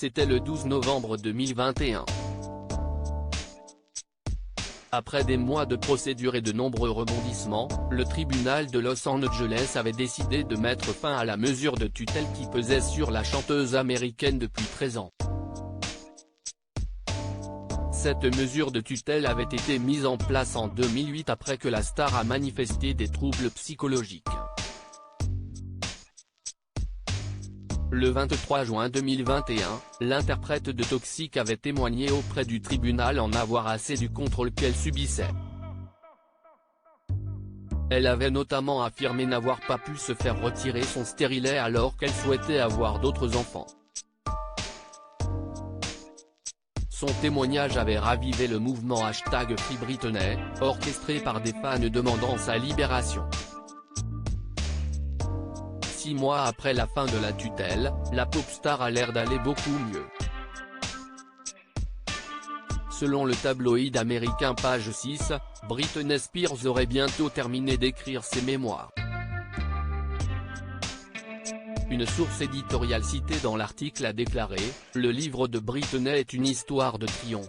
C'était le 12 novembre 2021. Après des mois de procédure et de nombreux rebondissements, le tribunal de Los Angeles avait décidé de mettre fin à la mesure de tutelle qui pesait sur la chanteuse américaine depuis 13 ans. Cette mesure de tutelle avait été mise en place en 2008 après que la star a manifesté des troubles psychologiques. Le 23 juin 2021, l'interprète de Toxic avait témoigné auprès du tribunal en avoir assez du contrôle qu'elle subissait. Elle avait notamment affirmé n'avoir pas pu se faire retirer son stérilet alors qu'elle souhaitait avoir d'autres enfants. Son témoignage avait ravivé le mouvement #FreeBritney, orchestré par des fans demandant sa libération. 6 mois après la fin de la tutelle, la pop star a l'air d'aller beaucoup mieux. Selon le tabloïd américain Page 6, Britney Spears aurait bientôt terminé d'écrire ses mémoires. Une source éditoriale citée dans l'article a déclaré « Le livre de Britney est une histoire de triomphe.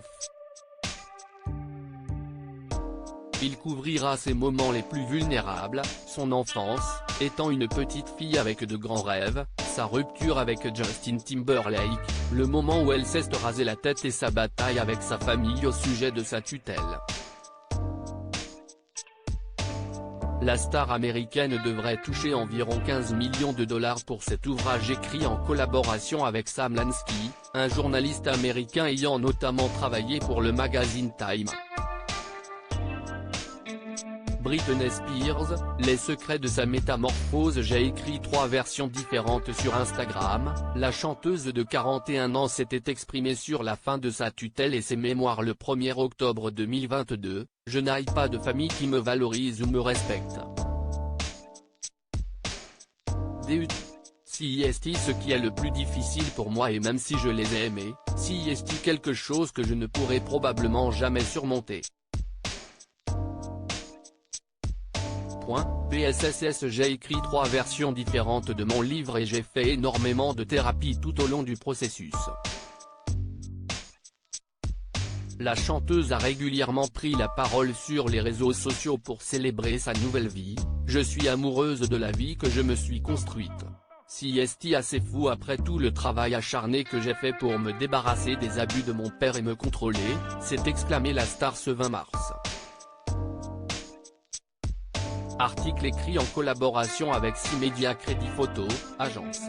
Il couvrira ses moments les plus vulnérables, son enfance, étant une petite fille avec de grands rêves, sa rupture avec Justin Timberlake, le moment où elle s'est rasé la tête et sa bataille avec sa famille au sujet de sa tutelle. » La star américaine devrait toucher environ 15 millions de dollars pour cet ouvrage écrit en collaboration avec Sam Lansky, un journaliste américain ayant notamment travaillé pour le magazine Time. Britney Spears, les secrets de sa métamorphose. J'ai écrit 3 versions différentes sur Instagram. La chanteuse de 41 ans s'était exprimée sur la fin de sa tutelle et ses mémoires le 1er octobre 2022, « Je n'ai pas de famille qui me valorise ou me respecte. DUT. CIST ce qui est le plus difficile pour moi et même si je les ai aimés, CIST quelque chose que je ne pourrai probablement jamais surmonter. PSSS J'ai écrit 3 versions différentes de mon livre et j'ai fait énormément de thérapie tout au long du processus. La chanteuse a régulièrement pris la parole sur les réseaux sociaux pour célébrer sa nouvelle vie. Je suis amoureuse de la vie que je me suis construite. CIST assez fou après tout le travail acharné que j'ai fait pour me débarrasser des abus de mon père et me contrôler, s'est exclamé la star ce 20 mars. Article écrit en collaboration avec 6 médias Crédit Photo, agence.